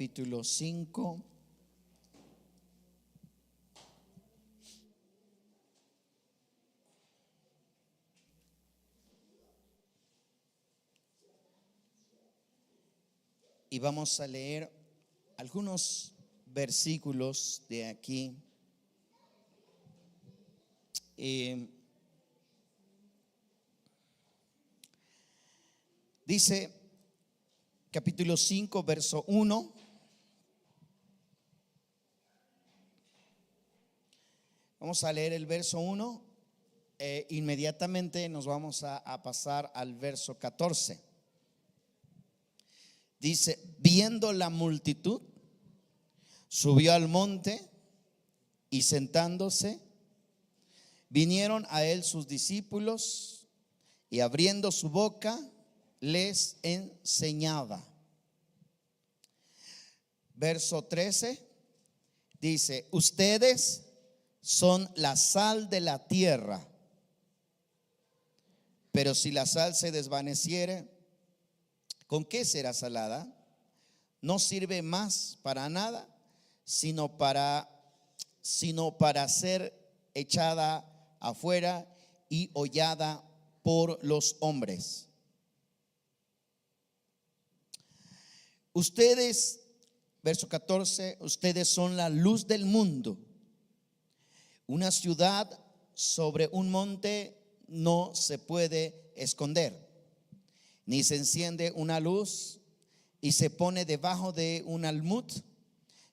capítulo 5. Y vamos a leer algunos versículos de aquí. Dice capítulo 5, verso 1. Vamos a leer el verso 1. Inmediatamente nos vamos a pasar al verso 14. Dice: viendo la multitud, subió al monte y sentándose, vinieron a él sus discípulos y abriendo su boca les enseñaba. Verso 13 dice: ustedes son la sal de la tierra, pero si la sal se desvaneciere, ¿con qué será salada? No sirve más para nada, sino para ser echada afuera y hollada por los hombres. Ustedes, verso 14, ustedes son la luz del mundo. Una ciudad sobre un monte no se puede esconder, ni se enciende una luz y se pone debajo de un almud,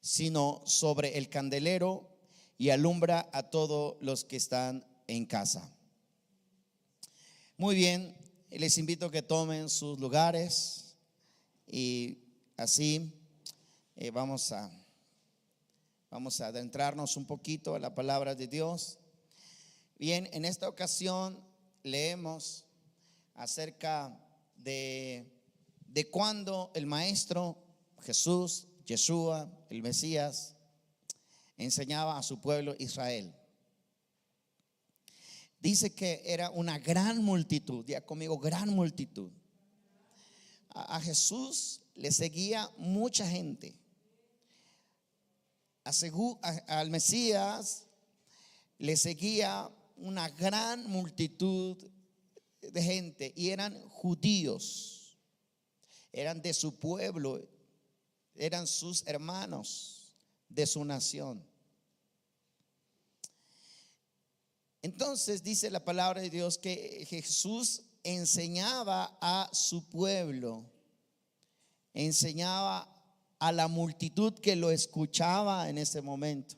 sino sobre el candelero y alumbra a todos los que están en casa. Muy bien, les invito a que tomen sus lugares y así vamos a adentrarnos un poquito a la palabra de Dios. Bien, en esta ocasión leemos acerca de cuando el maestro Jesús, Yeshua, el Mesías, enseñaba a su pueblo Israel. Dice que era una gran multitud, ya conmigo, gran multitud. A Jesús le seguía mucha gente. Al Mesías le seguía una gran multitud de gente y eran judíos, eran de su pueblo, eran sus hermanos de su nación. Entonces dice la palabra de Dios que Jesús enseñaba a su pueblo, enseñaba a la multitud que lo escuchaba en ese momento.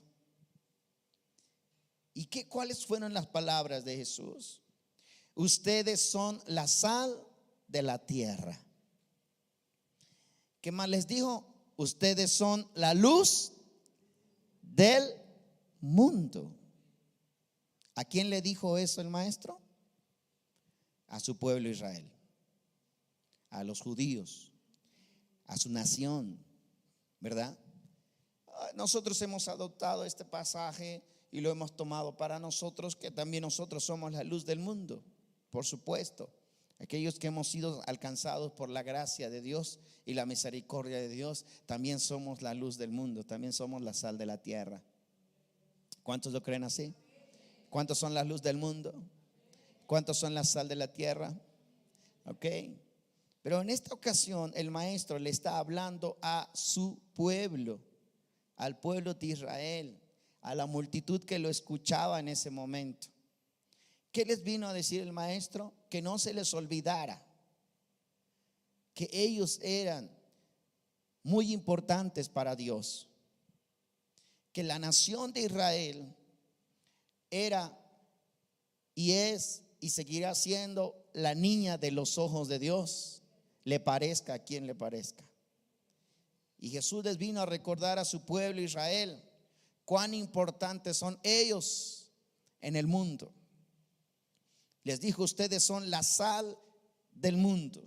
¿Y cuáles fueron las palabras de Jesús? Ustedes son la sal de la tierra. ¿Qué más les dijo? Ustedes son la luz del mundo. ¿A quién le dijo eso el maestro? A su pueblo Israel, a los judíos, a su nación, ¿verdad? Nosotros hemos adoptado este pasaje y lo hemos tomado para nosotros, que también nosotros somos la luz del mundo, por supuesto. Aquellos que hemos sido alcanzados por la gracia de Dios y la misericordia de Dios, también somos la luz del mundo, también somos la sal de la tierra. ¿Cuántos lo creen así? ¿Cuántos son la luz del mundo? ¿Cuántos son la sal de la tierra? Ok. Pero en esta ocasión el maestro le está hablando a su pueblo, al pueblo de Israel, a la multitud que lo escuchaba en ese momento. ¿Qué les vino a decir el maestro? Que no se les olvidara que ellos eran muy importantes para Dios, que la nación de Israel era y es y seguirá siendo la niña de los ojos de Dios, le parezca a quien le parezca. Y Jesús les vino a recordar a su pueblo Israel cuán importantes son ellos en el mundo. Les dijo: ustedes son la sal del mundo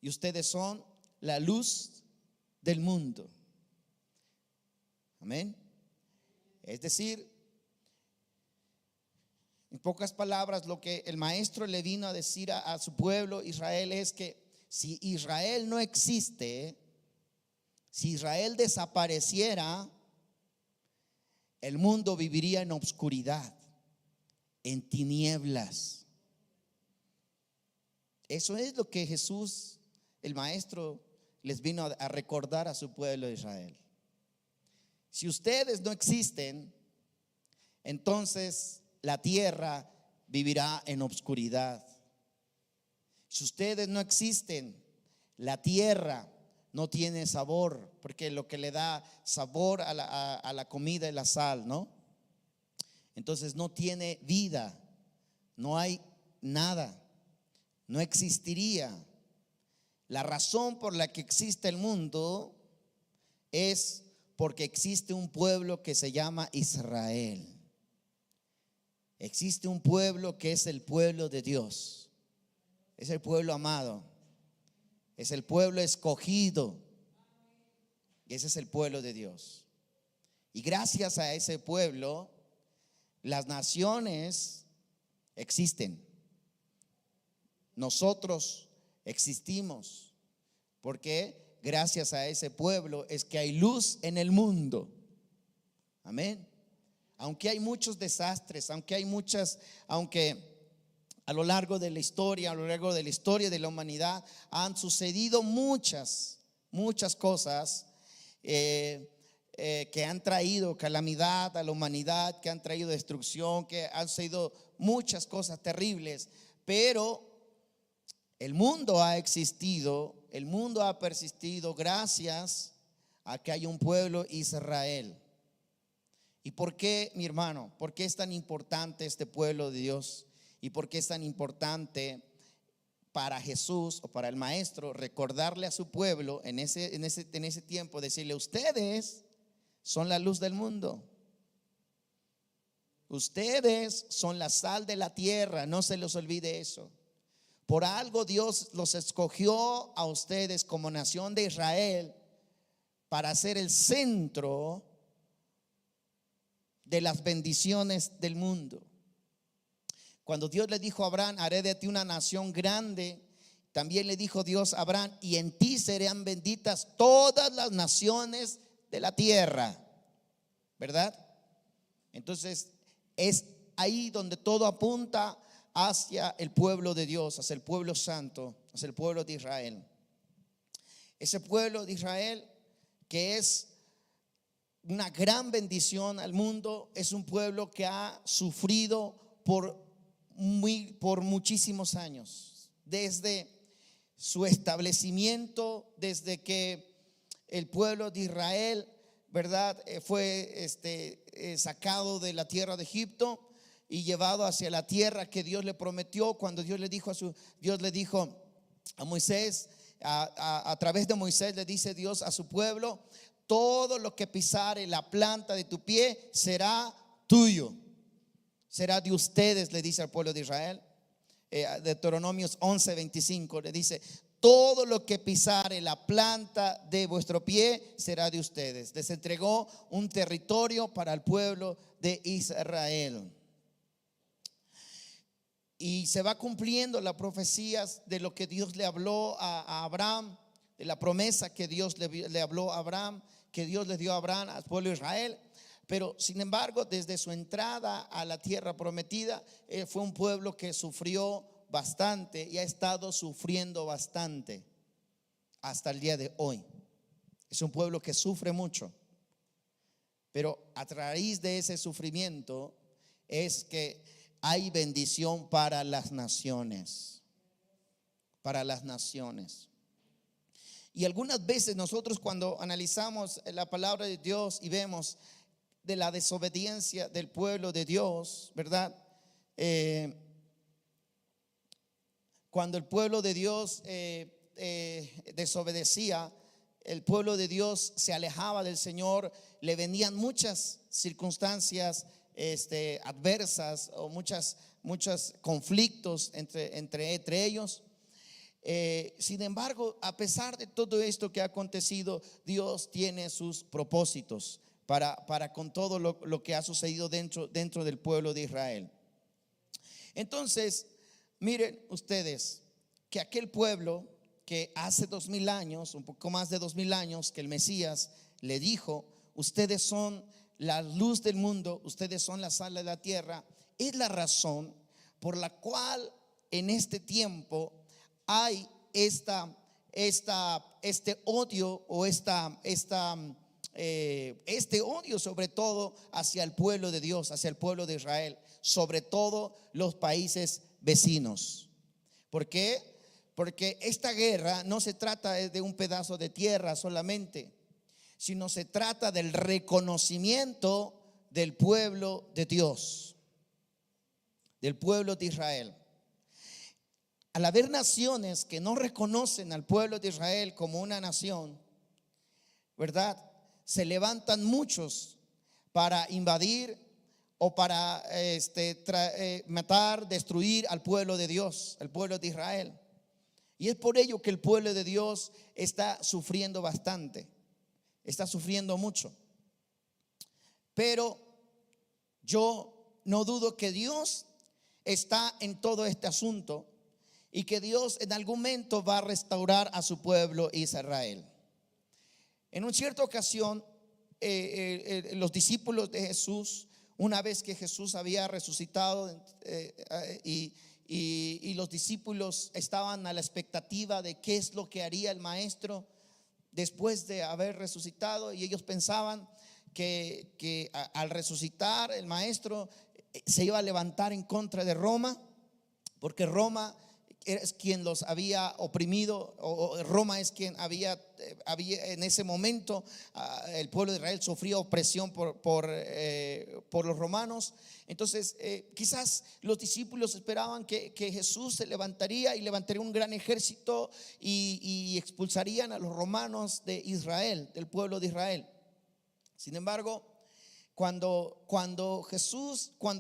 y ustedes son la luz del mundo. Amén. Es decir, en pocas palabras, lo que el maestro le vino a decir a su pueblo Israel es que si Israel no existe, Si Israel desapareciera, el mundo viviría en obscuridad, en tinieblas. Eso es lo que Jesús, el Maestro, les vino a recordar a su pueblo de Israel. Si ustedes no existen, entonces la tierra vivirá en obscuridad. Si ustedes no existen, la tierra no tiene sabor, porque lo que le da sabor a la comida es la sal, ¿no? Entonces no tiene vida, no hay nada, no existiría. La razón por la que existe el mundo es porque existe un pueblo que se llama Israel. Existe un pueblo que es el pueblo de Dios. Es el pueblo amado. Es el pueblo escogido. Y ese es el pueblo de Dios. Y gracias a ese pueblo, las naciones existen. Nosotros existimos. Porque gracias a ese pueblo es que hay luz en el mundo. Amén. Aunque hay muchos desastres, aunque a lo largo de la historia, de la humanidad, han sucedido muchas cosas que han traído calamidad a la humanidad, que han traído destrucción, que han sido muchas cosas terribles, pero el mundo ha existido, el mundo ha persistido gracias a que hay un pueblo Israel. ¿Y por qué, mi hermano? ¿Por qué es tan importante este pueblo de Dios? ¿Y por qué es tan importante para Jesús o para el Maestro recordarle a su pueblo en ese tiempo, decirle: ustedes son la luz del mundo, ustedes son la sal de la tierra, no se les olvide eso? Por algo Dios los escogió a ustedes como nación de Israel para ser el centro de las bendiciones del mundo. Cuando Dios le dijo a Abraham: haré de ti una nación grande, también le dijo Dios a Abraham: y en ti serán benditas todas las naciones de la tierra. ¿Verdad? Entonces es ahí donde todo apunta hacia el pueblo de Dios, hacia el pueblo santo, hacia el pueblo de Israel. Ese pueblo de Israel que es una gran bendición al mundo, es un pueblo que ha sufrido por muchísimos años, desde su establecimiento, desde que el pueblo de Israel, ¿verdad?, fue sacado de la tierra de Egipto y llevado hacia la tierra que Dios le prometió. Cuando Dios le dijo a Moisés, a través de Moisés le dice Dios a su pueblo: todo lo que pisare la planta de tu pie será tuyo, será de ustedes, le dice al pueblo de Israel. Deuteronomios 11:25 le dice: todo lo que pisare la planta de vuestro pie será de ustedes. Les entregó un territorio para el pueblo de Israel. Y se va cumpliendo las profecías de lo que Dios le habló a Abraham, de la promesa que Dios le habló a Abraham, que Dios le dio a Abraham, al pueblo de Israel. Pero sin embargo, desde su entrada a la tierra prometida, fue un pueblo que sufrió bastante y ha estado sufriendo bastante hasta el día de hoy. Es un pueblo que sufre mucho, pero a raíz de ese sufrimiento es que hay bendición para las naciones, para las naciones. Y algunas veces nosotros, cuando analizamos la palabra de Dios y vemos de la desobediencia del pueblo de Dios, ¿verdad? Cuando el pueblo de Dios desobedecía, el pueblo de Dios se alejaba del Señor, le venían muchas circunstancias adversas o muchos conflictos entre ellos. Sin embargo, a pesar de todo esto que ha acontecido, Dios tiene sus propósitos para con todo lo que ha sucedido dentro del pueblo de Israel. Entonces, miren ustedes que aquel pueblo que hace 2000 años, un poco más de 2000 años, que el Mesías le dijo: ustedes son la luz del mundo, ustedes son la sal de la tierra. Es la razón por la cual en este tiempo hay este odio, o este odio sobre todo hacia el pueblo de Dios, hacia el pueblo de Israel, sobre todo los países vecinos. ¿Por qué? Porque esta guerra no se trata de un pedazo de tierra solamente, sino se trata del reconocimiento del pueblo de Dios, del pueblo de Israel. Al haber naciones que no reconocen al pueblo de Israel como una nación, ¿verdad?, se levantan muchos para invadir o para matar, destruir al pueblo de Dios, al pueblo de Israel. Y es por ello que el pueblo de Dios está sufriendo bastante, está sufriendo mucho. Pero yo no dudo que Dios está en todo este asunto y que Dios en algún momento va a restaurar a su pueblo Israel. En una cierta ocasión, los discípulos de Jesús, una vez que Jesús había resucitado, y los discípulos estaban a la expectativa de qué es lo que haría el maestro después de haber resucitado, y ellos pensaban que al resucitar el maestro se iba a levantar en contra de Roma, porque Roma es quien los había oprimido, o Roma es quien había en ese momento, el pueblo de Israel sufría opresión por los romanos. Entonces quizás los discípulos esperaban que Jesús se levantaría y levantaría un gran ejército y expulsarían a los romanos de Israel, del pueblo de Israel. Sin embargo, cuando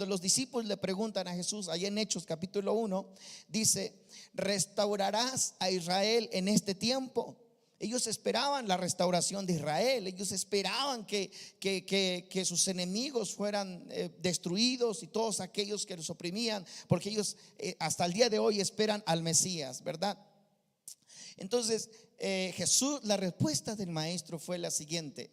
los discípulos le preguntan a Jesús, allá en Hechos capítulo 1, dice: ¿restaurarás a Israel en este tiempo? Ellos esperaban la restauración de Israel, ellos esperaban que sus enemigos fueran destruidos, y todos aquellos que los oprimían, porque ellos hasta el día de hoy esperan al Mesías, ¿verdad? Entonces Jesús, la respuesta del maestro fue la siguiente.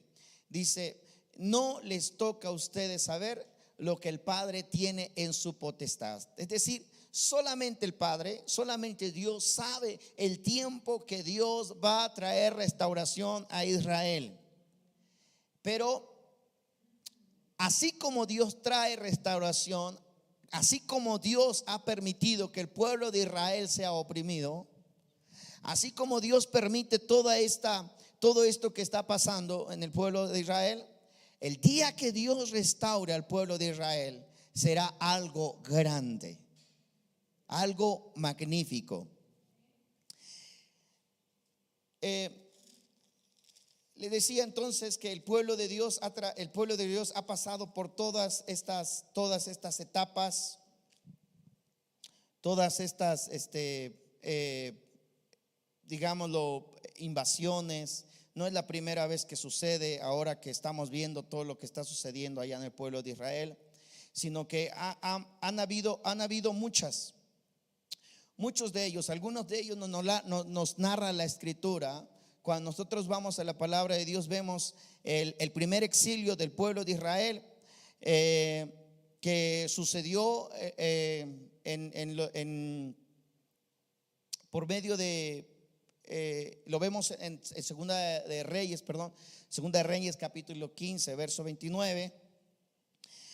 Dice: no les toca a ustedes saber lo que el Padre tiene en su potestad. Es decir, solamente el Padre, solamente Dios sabe el tiempo que Dios va a traer restauración a Israel. Pero así como Dios trae restauración, así como Dios ha permitido que el pueblo de Israel sea oprimido, así como Dios permite todo esto que está pasando en el pueblo de Israel, el día que Dios restaure al pueblo de Israel será algo grande, algo magnífico. Le decía entonces que el pueblo de Dios ha pasado por todas estas etapas, todas estas digámoslo, invasiones. No es la primera vez que sucede ahora que estamos viendo todo lo que está sucediendo allá en el pueblo de Israel, sino que han habido muchos de ellos. Algunos de ellos nos narra la Escritura. Cuando nosotros vamos a la palabra de Dios, vemos el primer exilio del pueblo de Israel, que sucedió por medio de lo vemos en Segunda de Reyes capítulo 15 verso 29.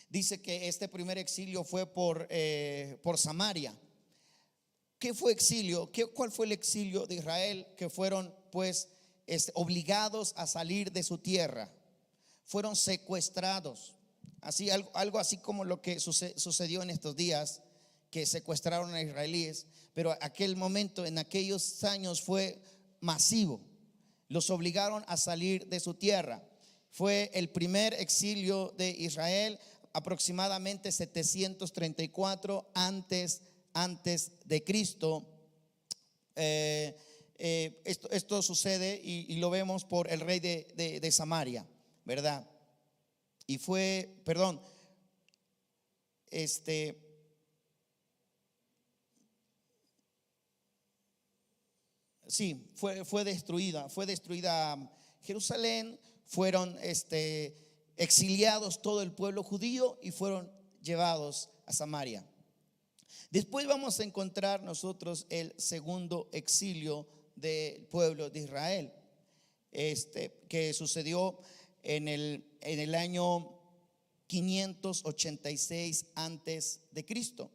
Dice que este primer exilio fue por Samaria. ¿Qué fue exilio? ¿Cuál fue el exilio de Israel? Que fueron pues obligados a salir de su tierra, fueron secuestrados, algo así como lo que sucedió en estos días, que secuestraron a israelíes. Pero aquel momento, en aquellos años, fue masivo. Los obligaron a salir de su tierra. Fue el primer exilio de Israel, aproximadamente 734 antes de Cristo. Esto sucede y lo vemos por el rey de Samaria, ¿verdad? Y fue, perdón, sí, fue destruida Jerusalén, fueron exiliados todo el pueblo judío y fueron llevados a Samaria. Después vamos a encontrar nosotros el segundo exilio del pueblo de Israel, que sucedió en el año 586 antes de Cristo,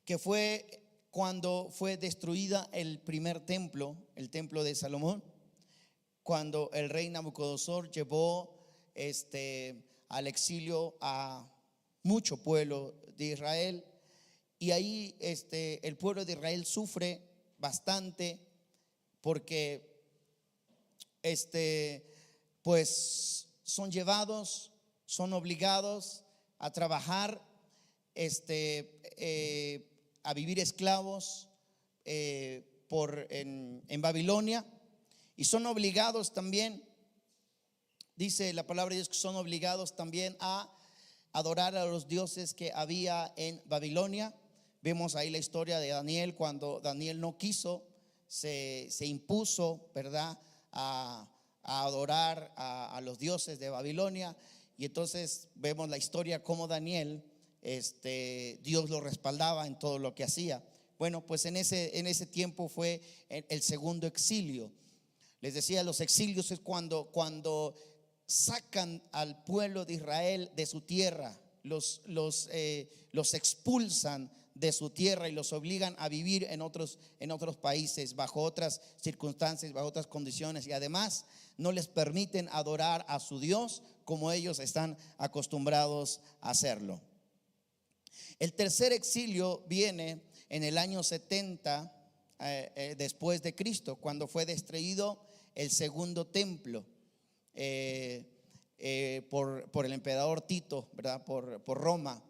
que fue cuando fue destruida el primer templo, el templo de Salomón, cuando el rey Nabucodonosor llevó al exilio a mucho pueblo de Israel. Y ahí el pueblo de Israel sufre bastante porque pues son llevados, son obligados a trabajar, a vivir esclavos en Babilonia, y son obligados también, dice la palabra de Dios, que son obligados también a adorar a los dioses que había en Babilonia. Vemos ahí la historia de Daniel, cuando Daniel no quiso, se impuso, ¿verdad?, a adorar a los dioses de Babilonia. Y entonces vemos la historia como Daniel, Dios lo respaldaba en todo lo que hacía. Bueno, pues en ese tiempo fue el segundo exilio. Les decía, los exilios es cuando sacan al pueblo de Israel de su tierra, los expulsan de su tierra y los obligan a vivir en otros países, bajo otras circunstancias, bajo otras condiciones, y además no les permiten adorar a su Dios como ellos están acostumbrados a hacerlo. El tercer exilio viene en el año 70 después de Cristo, cuando fue destruido el segundo templo por el emperador Tito, ¿verdad?, por Roma.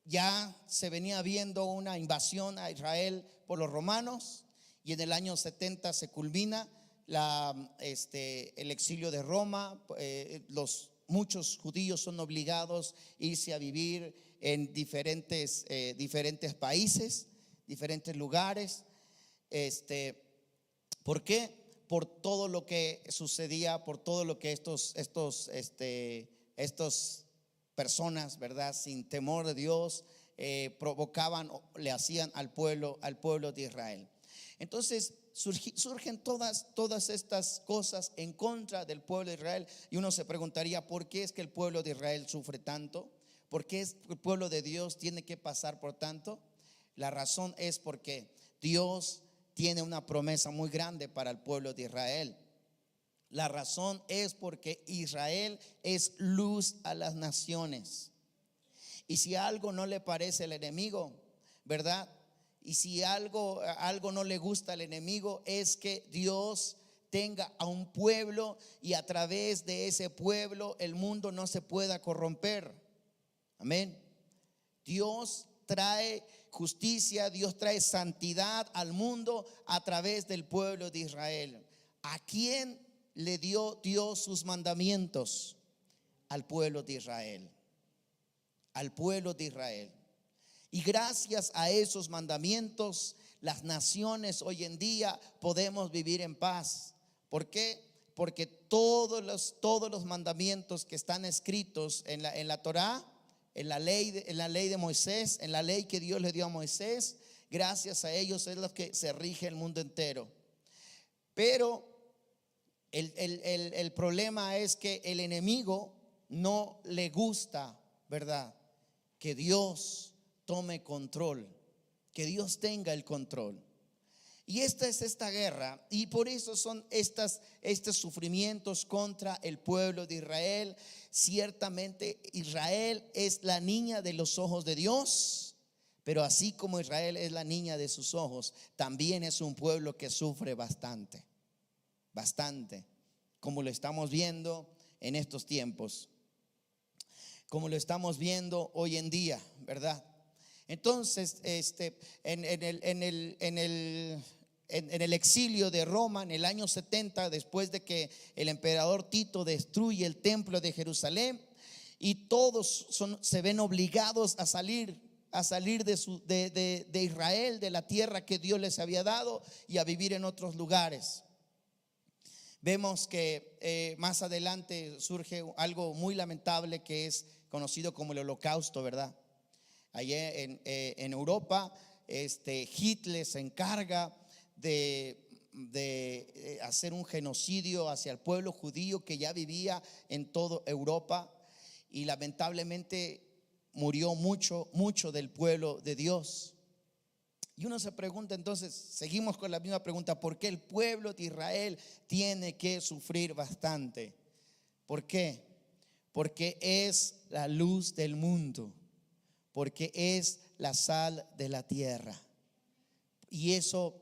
Ya se venía viendo una invasión a Israel por los romanos, y en el año 70 se culmina el exilio de Roma. Muchos judíos son obligados a irse a vivir en diferentes países, diferentes lugares. ¿Por qué? Por todo lo que sucedía, por todo lo que estos personas, ¿verdad?, sin temor de Dios, provocaban o le hacían al pueblo de Israel. Entonces surgen todas estas cosas en contra del pueblo de Israel, y uno se preguntaría, ¿por qué es que el pueblo de Israel sufre tanto? ¿Por qué el pueblo de Dios tiene que pasar por tanto? La razón es porque Dios tiene una promesa muy grande para el pueblo de Israel. La razón es porque Israel es luz a las naciones. Y si algo no le parece al enemigo, ¿verdad?, y si algo no le gusta al enemigo, es que Dios tenga a un pueblo y a través de ese pueblo el mundo no se pueda corromper. Amén. Dios trae justicia, Dios trae santidad al mundo a través del pueblo de Israel. ¿A quién le dio Dios sus mandamientos? Al pueblo de Israel. Al pueblo de Israel. Y gracias a esos mandamientos, las naciones hoy en día podemos vivir en paz. ¿Por qué? Porque todos los mandamientos que están escritos en la Torá, en la ley de Moisés, en la ley que Dios le dio a Moisés, gracias a ellos es lo que se rige el mundo entero. Pero el problema es que el enemigo no le gusta, ¿verdad?, que Dios tome control, que Dios tenga el control. Y esta es esta guerra, y por eso son estos sufrimientos contra el pueblo de Israel. Ciertamente Israel es la niña de los ojos de Dios, pero así como Israel es la niña de sus ojos, también es un pueblo que sufre bastante, como lo estamos viendo en estos tiempos, como lo estamos viendo hoy en día, ¿verdad? Entonces, en el exilio de Roma, en el año 70, después de que el emperador Tito destruye el templo de Jerusalén, y todos se ven obligados a salir a salir de Israel, de la tierra que Dios les había dado, y a vivir en otros lugares. Vemos que más adelante surge algo muy lamentable que es conocido como el Holocausto, ¿verdad? Allá en Europa, Hitler se encarga de hacer un genocidio hacia el pueblo judío que ya vivía en toda Europa, y lamentablemente murió mucho del pueblo de Dios. Y uno se pregunta entonces, seguimos con la misma pregunta: ¿por qué el pueblo de Israel tiene que sufrir bastante? ¿Por qué? Porque es la luz del mundo, porque es la sal de la tierra. Y eso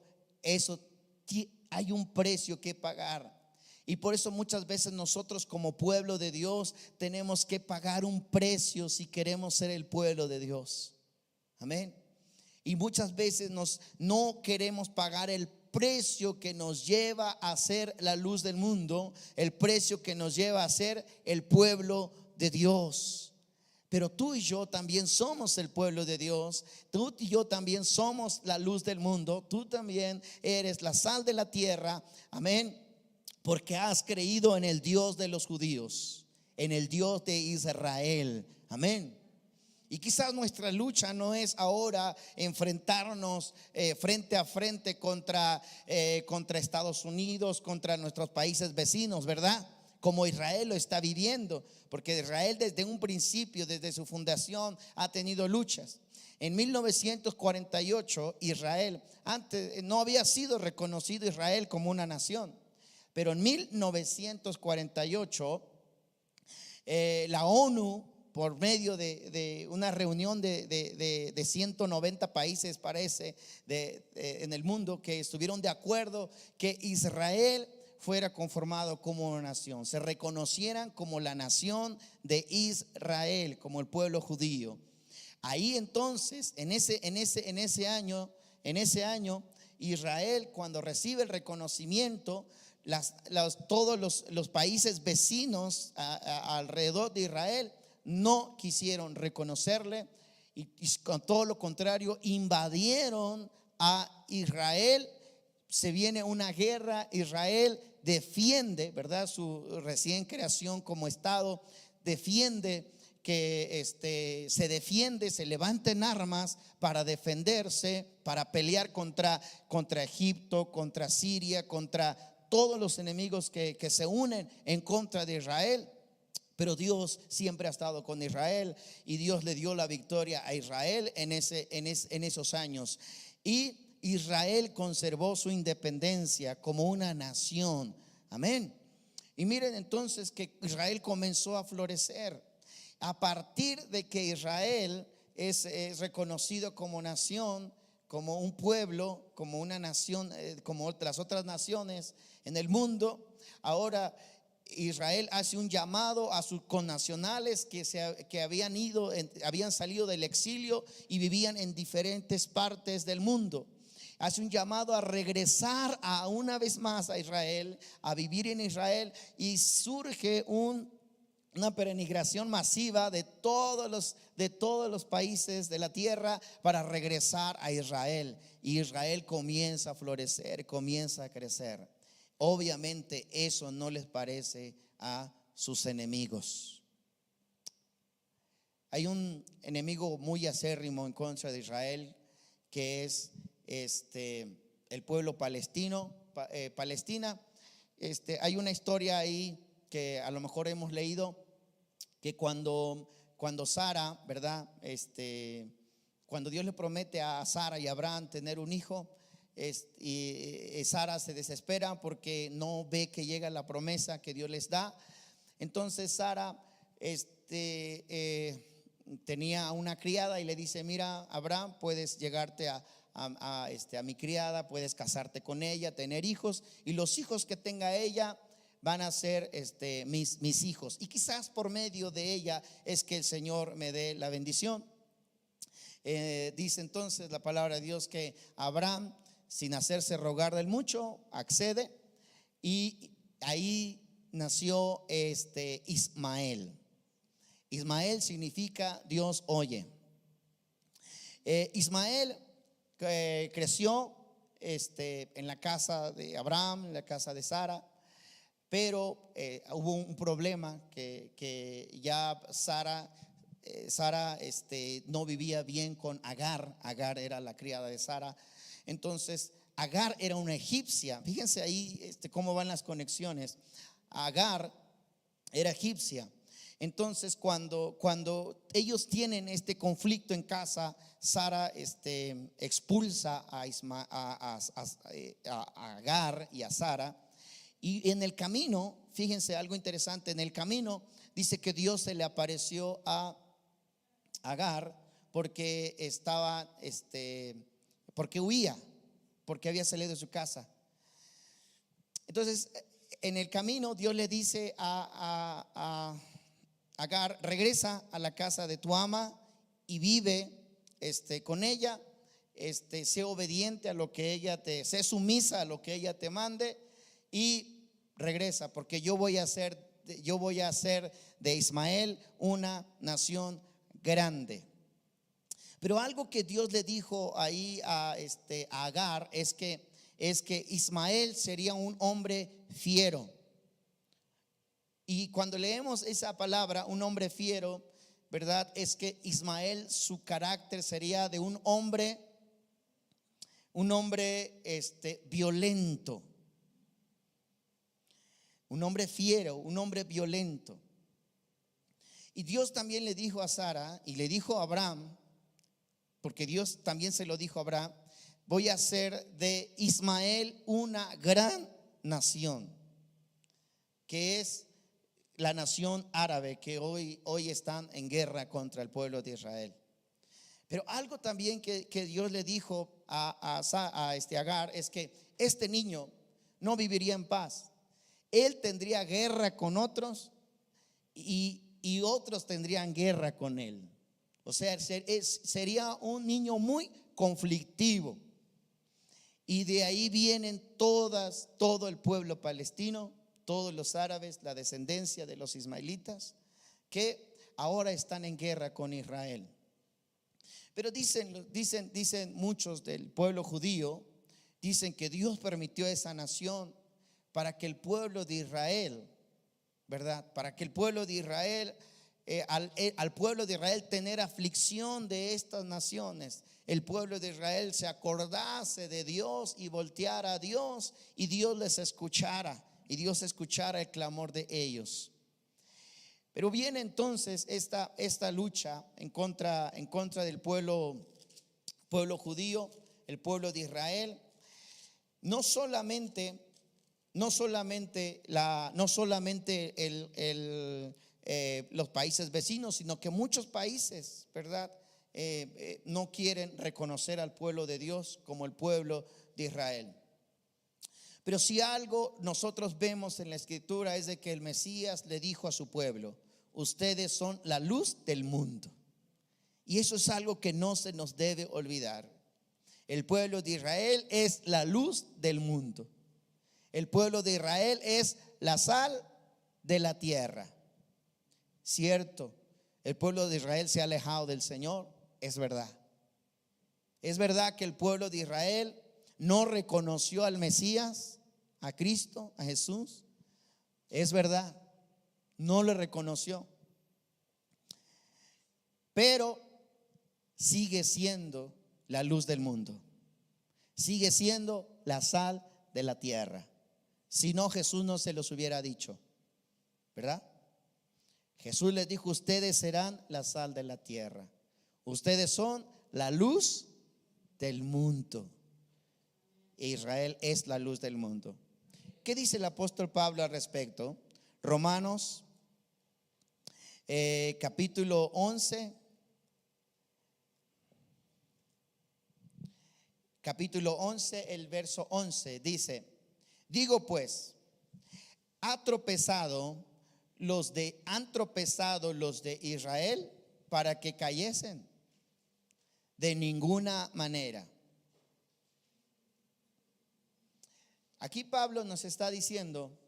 hay un precio que pagar. Y por eso muchas veces nosotros como pueblo de Dios tenemos que pagar un precio si queremos ser el pueblo de Dios. Amén. Y muchas veces no queremos pagar el precio que nos lleva a ser la luz del mundo, el precio que nos lleva a ser el pueblo de Dios. Pero tú y yo también somos el pueblo de Dios. Tú y yo también somos la luz del mundo. Tú también eres la sal de la tierra. Amén. Porque has creído en el Dios de los judíos, en el Dios de Israel. Amén. Y quizás nuestra lucha no es ahora enfrentarnos frente a frente contra Estados Unidos, contra nuestros países vecinos, ¿verdad? Como Israel lo está viviendo, porque Israel desde un principio, desde su fundación, ha tenido luchas. En 1948 Israel, antes no había sido reconocido Israel como una nación, pero en 1948 la ONU, por medio de una reunión de 190 países, parece, en el mundo, que estuvieron de acuerdo que Israel fuera conformado como una nación, se reconocieran como la nación de Israel, como el pueblo judío. Ahí entonces, en ese año, Israel, cuando recibe el reconocimiento, todos los países vecinos alrededor de Israel no quisieron reconocerle, y con todo lo contrario invadieron a Israel. Se viene una guerra. Israel defiende, ¿verdad?, su recién creación como Estado, defiende que se defiende, se levanta en armas para defenderse, para pelear contra Egipto, contra Siria, contra todos los enemigos que se unen en contra de Israel. Pero Dios siempre ha estado con Israel, y Dios le dio la victoria a Israel en esos años. Y Israel conservó su independencia como una nación. Amén. Y miren entonces que Israel comenzó a florecer. A partir de que Israel es reconocido como nación, como un pueblo, como una nación, como las otras naciones en el mundo, ahora Israel hace un llamado a sus connacionales que habían salido del exilio y vivían en diferentes partes del mundo. Hace un llamado a regresar una vez más a Israel, a vivir en Israel, y surge una peregrinación masiva de todos los países de la tierra para regresar a Israel. Y Israel comienza a florecer, comienza a crecer. Obviamente eso no les parece a sus enemigos. Hay un enemigo muy acérrimo en contra de Israel, que es el pueblo palestino, Palestina. Hay una historia ahí que a lo mejor hemos leído, que cuando Sara, ¿verdad? Cuando Dios le promete a Sara y a Abraham tener un hijo, y Sara se desespera porque no ve que llega la promesa que Dios les da. Entonces Sara tenía una criada y le dice: mira, Abraham, puedes llegarte a mi criada, puedes casarte con ella, tener hijos, y los hijos que tenga ella van a ser mis hijos, y quizás por medio de ella es que el Señor me dé la bendición. Dice entonces la palabra de Dios que Abraham, sin hacerse rogar del mucho, accede, y ahí nació Ismael. Ismael significa Dios oye. Ismael creció en la casa de Abraham, en la casa de Sara, pero hubo un problema que ya Sara no vivía bien con Agar. Agar era la criada de Sara. Entonces Agar era una egipcia. Fíjense ahí cómo van las conexiones. Agar era egipcia. Entonces cuando ellos tienen este conflicto en casa, Sara expulsa a Agar y a Sara. Y en el camino, fíjense algo interesante, en el camino dice que Dios se le apareció a Agar porque porque huía, porque había salido de su casa. Entonces en el camino Dios le dice a Agar: regresa a la casa de tu ama y vive con ella, sé obediente a lo que ella sé sumisa a lo que ella te mande, y regresa, porque yo voy a hacer de Ismael una nación grande. Pero algo que Dios le dijo ahí a Agar es que Ismael sería un hombre fiero. Y cuando leemos esa palabra, un hombre fiero, ¿verdad? Es que Ismael, su carácter sería de un hombre violento. Un hombre fiero, un hombre violento. Y Dios también le dijo a Sara y le dijo a Abraham, porque Dios también se lo dijo a Abraham: voy a hacer de Ismael una gran nación, que es la nación árabe que hoy están en guerra contra el pueblo de Israel. Pero algo también que Dios le dijo a Agar es que este niño no viviría en paz. Él tendría guerra con otros y otros tendrían guerra con él. O sea, sería un niño muy conflictivo. Y de ahí vienen todo el pueblo palestino, todos los árabes, la descendencia de los ismaelitas, que ahora están en guerra con Israel. Pero dicen muchos del pueblo judío, dicen que Dios permitió esa nación para que el pueblo de Israel, ¿verdad? Para que el pueblo de Israel, al pueblo de Israel tener aflicción de estas naciones, el pueblo de Israel se acordase de Dios y volteara a Dios, y Dios les escuchara, y Dios escuchara el clamor de ellos. Pero viene entonces esta lucha en contra del pueblo judío, el pueblo de Israel. No solamente los países vecinos, sino que muchos países, ¿verdad? No quieren reconocer al pueblo de Dios como el pueblo de Israel. Pero si algo nosotros vemos en la escritura es de que el Mesías le dijo a su pueblo: ustedes son la luz del mundo. Y eso es algo que no se nos debe olvidar. El pueblo de Israel es la luz del mundo. El pueblo de Israel es la sal de la tierra. Cierto, el pueblo de Israel se ha alejado del Señor, es verdad. Es verdad que el pueblo de Israel no reconoció al Mesías, a Cristo, a Jesús. Es verdad, no le reconoció. Pero sigue siendo la luz del mundo. Sigue siendo la sal de la tierra. Si no, Jesús no se los hubiera dicho, ¿verdad? Jesús les dijo: ustedes serán la sal de la tierra. Ustedes son la luz del mundo. Israel es la luz del mundo. ¿Qué dice el apóstol Pablo al respecto? Romanos capítulo 11. Capítulo 11, el verso 11 dice: digo pues, ¿han tropezado los de Israel para que cayesen? De ninguna manera. Aquí Pablo nos está diciendo: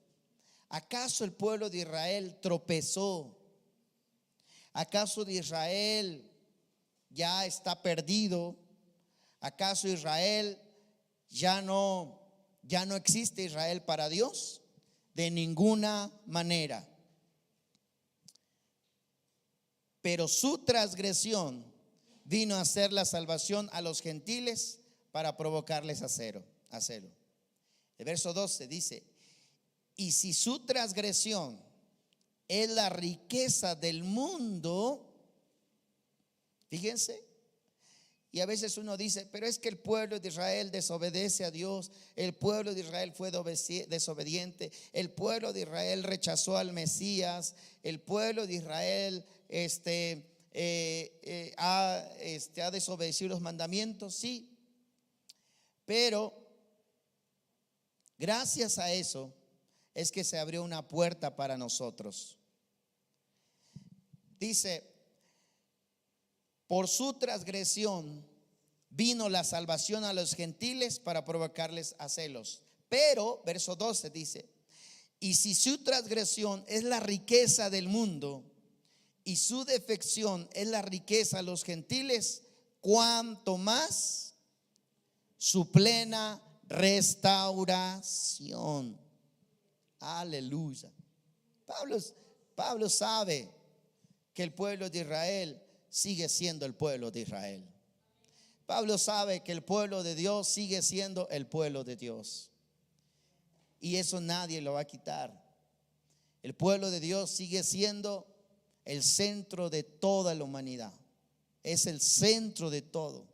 ¿acaso el pueblo de Israel tropezó? ¿Acaso de Israel ya está perdido? ¿Acaso Israel ya no existe Israel para Dios? De ninguna manera. Pero su transgresión vino a ser la salvación a los gentiles para provocarles a celo. El verso 12 dice: y si su transgresión es la riqueza del mundo, fíjense, y a veces uno dice, pero es que el pueblo de Israel desobedece a Dios, el pueblo de Israel fue desobediente, el pueblo de Israel rechazó al Mesías, el pueblo de Israel ha desobedecido los mandamientos. Sí, pero gracias a eso es que se abrió una puerta para nosotros. Dice: por su transgresión vino la salvación a los gentiles para provocarles a celos. Pero, verso 12 dice: y si su transgresión es la riqueza del mundo y su defección es la riqueza a los gentiles, cuánto más su plena restauración. Aleluya. Pablo sabe que el pueblo de Israel sigue siendo el pueblo de Israel. Pablo sabe que el pueblo de Dios sigue siendo el pueblo de Dios, y eso nadie lo va a quitar. El pueblo de Dios sigue siendo el centro de toda la humanidad. Es el centro de todo.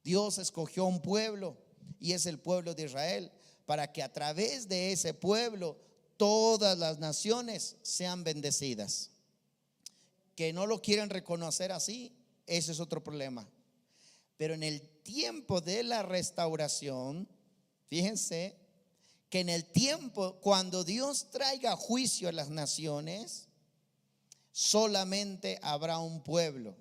Dios escogió un pueblo, y es el pueblo de Israel, para que a través de ese pueblo todas las naciones sean bendecidas. Que no lo quieren reconocer así, ese es otro problema. Pero en el tiempo de la restauración, fíjense que en el tiempo cuando Dios traiga juicio a las naciones, solamente habrá un pueblo,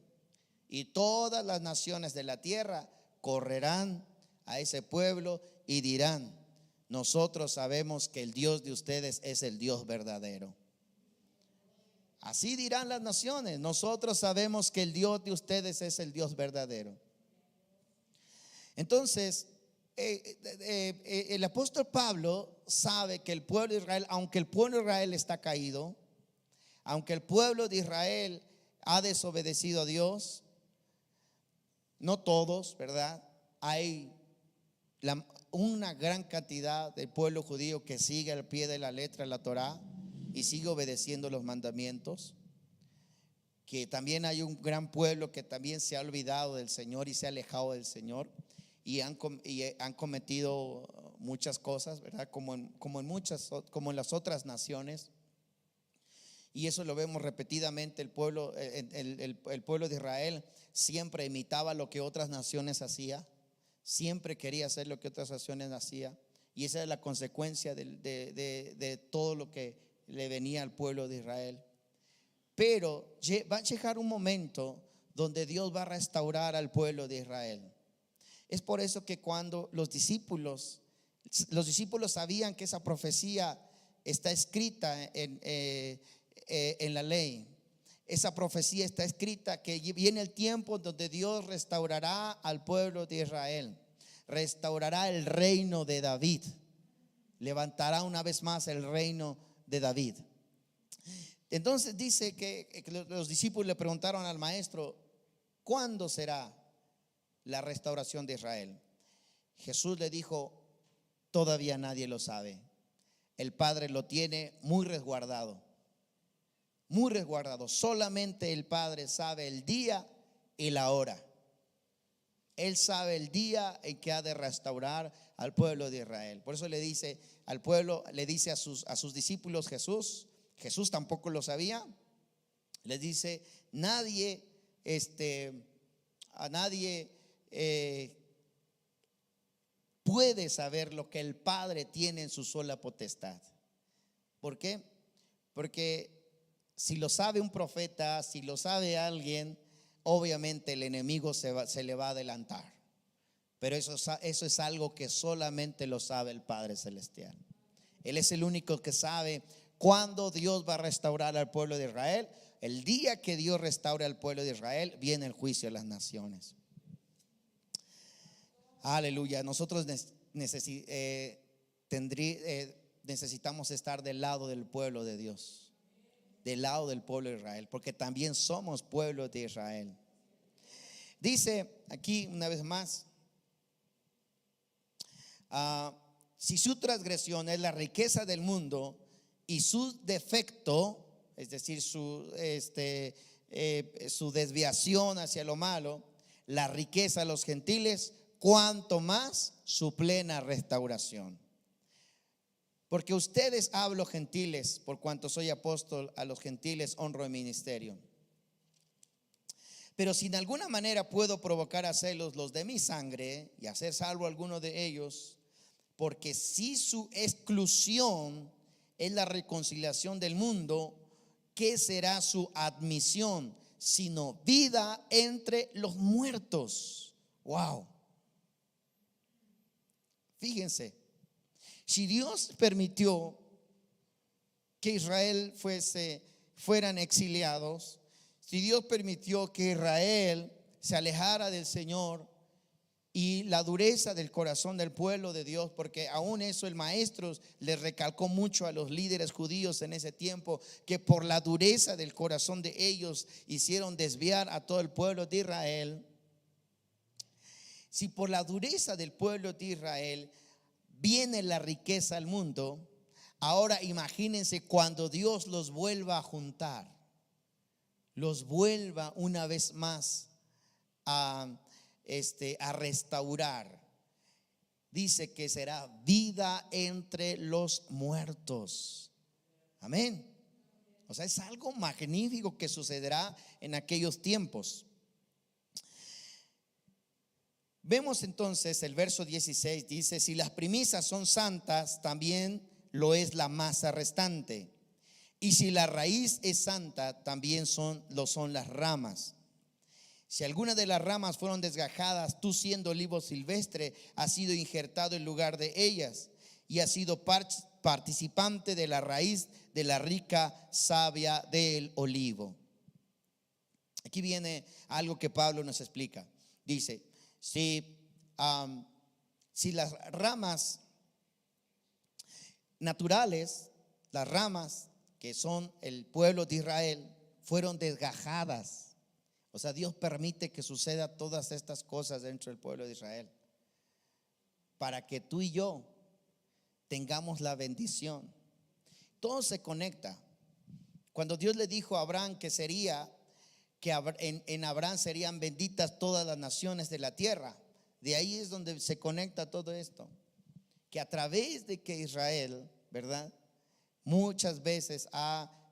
y todas las naciones de la tierra correrán a ese pueblo y dirán: nosotros sabemos que el Dios de ustedes es el Dios verdadero. Así dirán las naciones: nosotros sabemos que el Dios de ustedes es el Dios verdadero. Entonces, el apóstol Pablo sabe que el pueblo de Israel, aunque el pueblo de Israel está caído, aunque el pueblo de Israel ha desobedecido a Dios, no todos, ¿verdad? Hay una gran cantidad del pueblo judío que sigue al pie de la letra la Torá y sigue obedeciendo los mandamientos. Que también hay un gran pueblo que también se ha olvidado del Señor y se ha alejado del Señor, y han cometido muchas cosas, ¿verdad? Como en las otras naciones. Y eso lo vemos repetidamente. El pueblo de Israel siempre imitaba lo que otras naciones hacían, siempre quería hacer lo que otras naciones hacían, y esa es la consecuencia de todo lo que le venía al pueblo de Israel. Pero va a llegar un momento donde Dios va a restaurar al pueblo de Israel. Es por eso que cuando los discípulos sabían que esa profecía está escrita en la ley. Esa profecía está escrita, que viene el tiempo donde Dios restaurará al pueblo de Israel, restaurará el reino de David, levantará una vez más el reino de David. Entonces dice que los discípulos le preguntaron al maestro: ¿cuándo será la restauración de Israel? Jesús le dijo: todavía nadie lo sabe. El Padre lo tiene muy resguardado. Muy resguardado. Solamente el Padre sabe el día y la hora. Él sabe el día en que ha de restaurar al pueblo de Israel. Por eso le dice al pueblo, le dice a sus discípulos Jesús tampoco lo sabía. Les dice: nadie puede saber lo que el Padre tiene en su sola potestad. ¿Por qué? Porque si lo sabe un profeta, si lo sabe alguien, obviamente el enemigo se le va a adelantar. Pero eso es algo que solamente lo sabe el Padre Celestial. Él es el único que sabe cuándo Dios va a restaurar al pueblo de Israel, el día que Dios restaure al pueblo de Israel, viene el juicio de las naciones. Aleluya. Nosotros necesitamos estar del lado del pueblo de Dios, del lado del pueblo de Israel, porque también somos pueblo de Israel. Dice aquí una vez más, si su transgresión es la riqueza del mundo y su defecto, es decir, su desviación hacia lo malo, la riqueza de los gentiles, cuanto más su plena restauración. Porque ustedes hablo gentiles, por cuanto soy apóstol a los gentiles, honro el ministerio. Pero si de alguna manera puedo provocar a celos los de mi sangre y hacer salvo a alguno de ellos, porque si su exclusión es la reconciliación del mundo, ¿qué será su admisión? Sino vida entre los muertos. Wow. Fíjense, si Dios permitió que Israel fueran exiliados, si Dios permitió que Israel se alejara del Señor y la dureza del corazón del pueblo de Dios, porque aún eso el maestro les recalcó mucho a los líderes judíos en ese tiempo, que por la dureza del corazón de ellos hicieron desviar a todo el pueblo de Israel. Si por la dureza del pueblo de Israel viene la riqueza al mundo, ahora imagínense cuando Dios los vuelva a juntar, los vuelva una vez más a restaurar. Dice que será vida entre los muertos. Amén. O sea, es algo magnífico que sucederá en aquellos tiempos. Vemos entonces el verso 16, dice: si las primicias son santas, también lo es la masa restante. Y si la raíz es santa, también lo son las ramas. Si alguna de las ramas fueron desgajadas, tú siendo olivo silvestre, has sido injertado en lugar de ellas y has sido participante de la raíz de la rica savia del olivo. Aquí viene algo que Pablo nos explica. Dice: si las ramas naturales, las ramas que son el pueblo de Israel, fueron desgajadas, o sea, Dios permite que suceda todas estas cosas dentro del pueblo de Israel para que tú y yo tengamos la bendición. Todo se conecta. Cuando Dios le dijo a Abraham que en Abraham serían benditas todas las naciones de la tierra, de ahí es donde se conecta todo esto, que a través de que Israel, ¿verdad?, muchas veces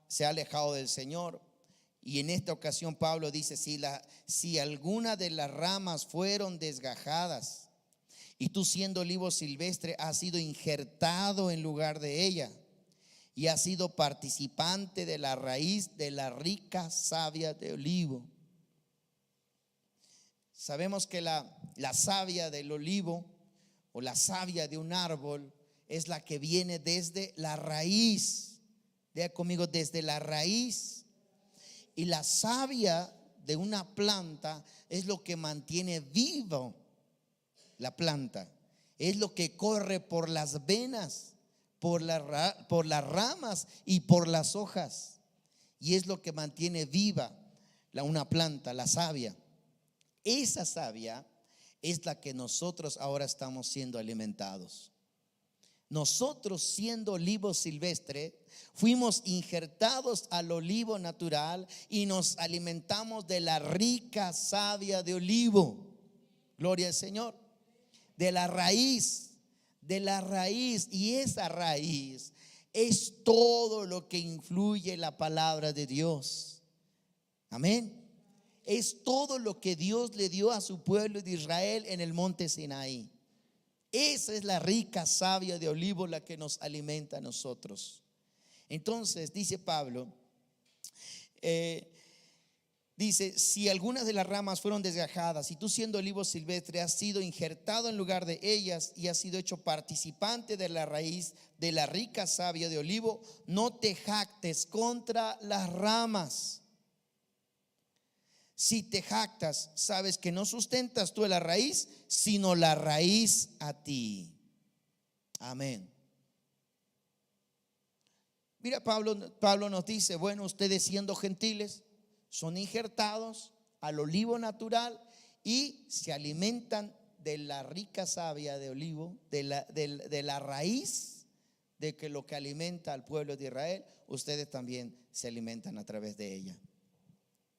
se ha alejado del Señor. Y en esta ocasión Pablo dice: si alguna de las ramas fueron desgajadas y tú siendo olivo silvestre has sido injertado en lugar de ella y has sido participante de la raíz de la rica savia de olivo. Sabemos que la savia del olivo o la savia de un árbol es la que viene desde la raíz. Diga conmigo: desde la raíz. Y la savia de una planta es lo que mantiene vivo la planta. Es lo que corre por las venas, por las ramas y por las hojas. Y es lo que mantiene viva una planta, la savia. Esa savia es la que nosotros ahora estamos siendo alimentados. Nosotros, siendo olivo silvestre, fuimos injertados al olivo natural y nos alimentamos de la rica savia de olivo. Gloria al Señor. De la raíz. Y esa raíz es todo lo que influye la palabra de Dios. Amén. Es todo lo que Dios le dio a su pueblo de Israel en el monte Sinaí. Esa es la rica savia de olivo la que nos alimenta a nosotros. Entonces dice Pablo, dice: si algunas de las ramas fueron desgajadas y tú siendo olivo silvestre has sido injertado en lugar de ellas y has sido hecho participante de la raíz de la rica savia de olivo, no te jactes contra las ramas. Si te jactas, sabes que no sustentas tú la raíz, sino la raíz a ti. Amén. Mira, Pablo nos dice, bueno, ustedes siendo gentiles son injertados al olivo natural y se alimentan de la rica savia de olivo, de la raíz de que lo que alimenta al pueblo de Israel, ustedes también se alimentan a través de ella.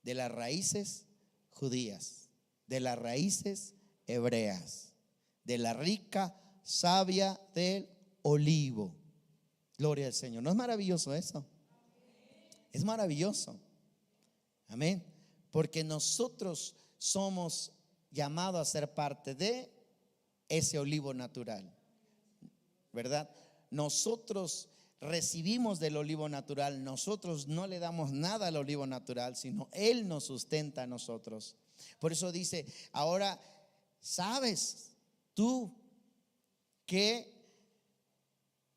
De las raíces judías, de las raíces hebreas, de la rica savia del olivo. Gloria al Señor. ¿No es maravilloso eso? Es maravilloso. Amén. Porque nosotros somos llamados a ser parte de ese olivo natural, ¿verdad? Nosotros recibimos del olivo natural. Nosotros no le damos nada al olivo natural, sino Él nos sustenta a nosotros. Por eso dice, ahora sabes tú que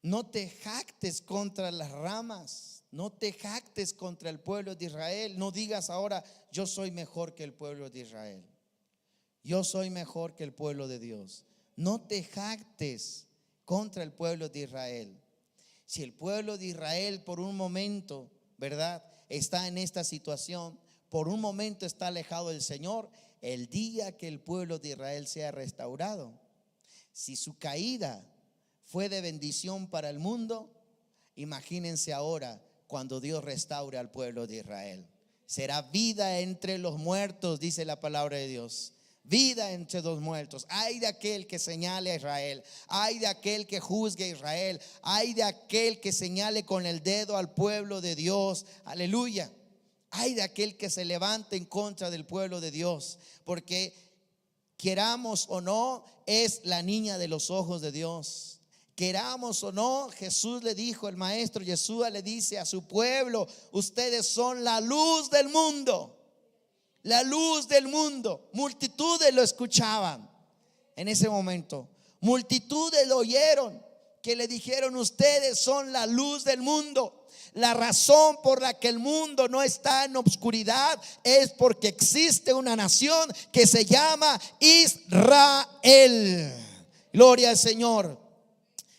no te jactes contra las ramas, no te jactes contra el pueblo de Israel. No digas ahora, yo soy mejor que el pueblo de Israel, yo soy mejor que el pueblo de Dios. No te jactes contra el pueblo de Israel. Si el pueblo de Israel por un momento, ¿verdad?, está en esta situación, por un momento está alejado del Señor, el día que el pueblo de Israel sea restaurado, si su caída fue de bendición para el mundo, imagínense ahora cuando Dios restaure al pueblo de Israel. Será vida entre los muertos, dice la palabra de Dios. Vida entre los muertos. Ay de aquel que señale a Israel, ay de aquel que juzgue a Israel, ay de aquel que señale con el dedo al pueblo de Dios. Aleluya. Ay de aquel que se levante en contra del pueblo de Dios, porque queramos o no, es la niña de los ojos de Dios. Queramos o no, Jesús le dijo, el maestro Yeshua le dice a su pueblo, ustedes son la luz del mundo. La luz del mundo. Multitudes lo escuchaban en ese momento. Multitudes lo oyeron, que le dijeron, ustedes son la luz del mundo. La razón por la que el mundo no está en obscuridad es porque existe una nación que se llama Israel. Gloria al Señor.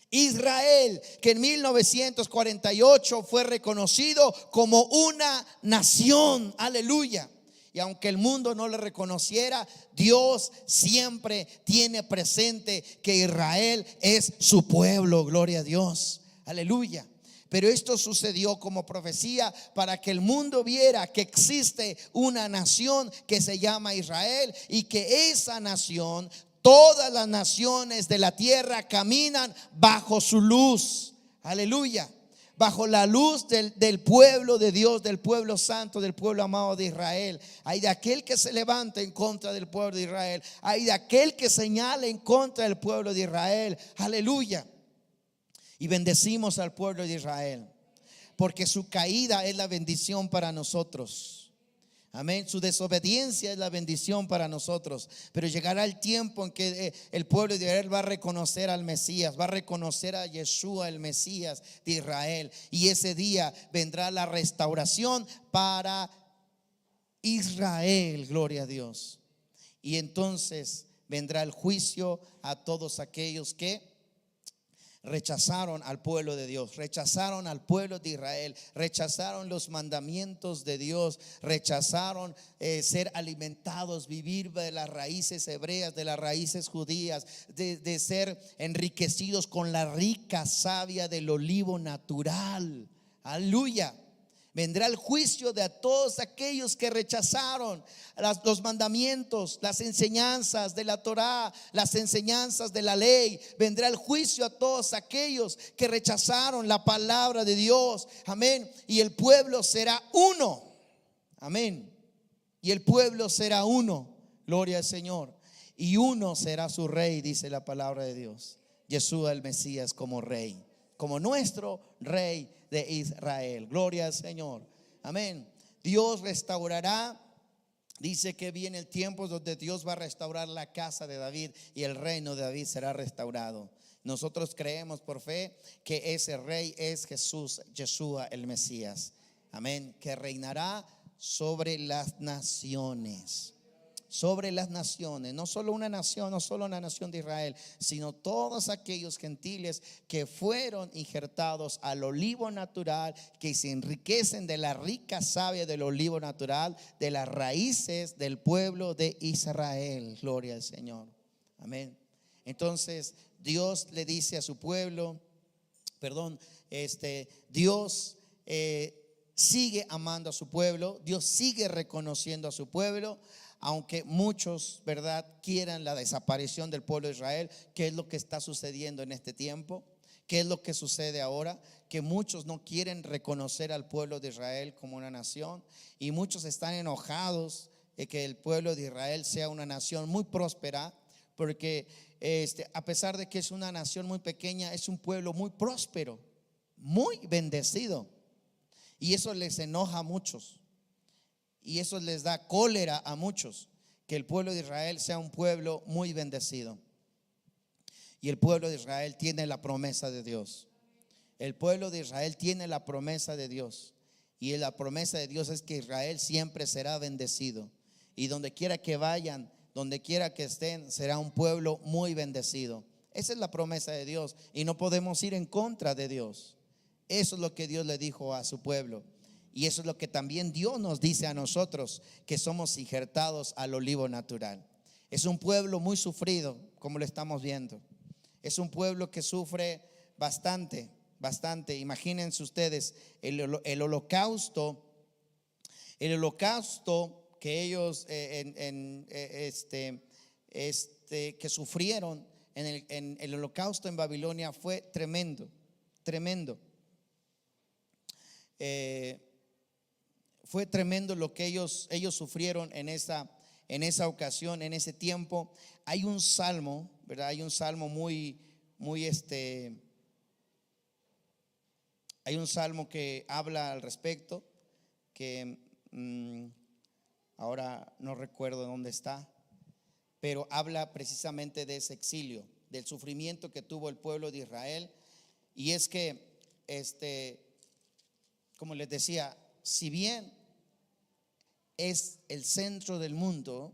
Israel, que en 1948 fue reconocido como una nación. Aleluya. Y aunque el mundo no le reconociera, Dios siempre tiene presente que Israel es su pueblo. Gloria a Dios. Aleluya. Pero esto sucedió como profecía para que el mundo viera que existe una nación que se llama Israel y que esa nación, todas las naciones de la tierra caminan bajo su luz. Aleluya. Bajo la luz del pueblo de Dios, del pueblo santo, del pueblo amado de Israel. Hay de aquel que se levanta en contra del pueblo de Israel. Hay de aquel que señala en contra del pueblo de Israel. Aleluya. Y bendecimos al pueblo de Israel, porque su caída es la bendición para nosotros. Amén. Su desobediencia es la bendición para nosotros. Pero llegará el tiempo en que el pueblo de Israel va a reconocer al Mesías, va a reconocer a Yeshua, el Mesías de Israel. Y ese día vendrá la restauración para Israel. Gloria a Dios. Y entonces vendrá el juicio a todos aquellos que rechazaron al pueblo de Dios, rechazaron al pueblo de Israel, rechazaron los mandamientos de Dios, rechazaron ser alimentados, vivir de las raíces hebreas, de las raíces judías, de ser enriquecidos con la rica savia del olivo natural. Aleluya. Vendrá el juicio de a todos aquellos que rechazaron los mandamientos, las enseñanzas de la Torá, las enseñanzas de la ley. Vendrá el juicio a todos aquellos que rechazaron la palabra de Dios. Amén. Y el pueblo será uno. Amén. Y el pueblo será uno. Gloria al Señor. Y uno será su rey, dice la palabra de Dios. Yeshua el Mesías como rey, como nuestro rey de Israel. Gloria al Señor. Amén. Dios restaurará. Dice que viene el tiempo donde Dios va a restaurar la casa de David y el reino de David será restaurado. Nosotros creemos por fe que ese rey es Jesús, Yeshua el Mesías. Amén. Que reinará sobre las naciones. Sobre las naciones, no solo una nación, no solo la nación de Israel, sino todos aquellos gentiles que fueron injertados al olivo natural, que se enriquecen de la rica savia del olivo natural, de las raíces del pueblo de Israel. Gloria al Señor. Amén. Entonces Dios le dice a su pueblo, Dios sigue amando a su pueblo, Dios sigue reconociendo a su pueblo. Aunque muchos, ¿verdad?, quieran la desaparición del pueblo de Israel. ¿Qué es lo que está sucediendo en este tiempo? ¿Qué es lo que sucede ahora? Que muchos no quieren reconocer al pueblo de Israel como una nación, y muchos están enojados de que el pueblo de Israel sea una nación muy próspera, porque a pesar de que es una nación muy pequeña, es un pueblo muy próspero, muy bendecido, y eso les enoja a muchos. Y eso les da cólera a muchos, que el pueblo de Israel sea un pueblo muy bendecido. Y el pueblo de Israel tiene la promesa de Dios. El pueblo de Israel tiene la promesa de Dios. Y la promesa de Dios es que Israel siempre será bendecido. Y donde quiera que vayan, donde quiera que estén, será un pueblo muy bendecido. Esa es la promesa de Dios. Y no podemos ir en contra de Dios. Eso es lo que Dios le dijo a su pueblo. Y eso es lo que también Dios nos dice a nosotros, que somos injertados al olivo natural. Es un pueblo muy sufrido, como lo estamos viendo. Es un pueblo que sufre bastante, bastante. Imagínense ustedes el holocausto que ellos que sufrieron en el holocausto en Babilonia fue tremendo, tremendo. Fue tremendo lo que ellos sufrieron en esa ocasión, en ese tiempo. Hay un salmo, ¿verdad? Hay un salmo hay un salmo que habla al respecto, que ahora no recuerdo dónde está, pero habla precisamente de ese exilio, del sufrimiento que tuvo el pueblo de Israel. Y es que, como les decía, si bien es el centro del mundo,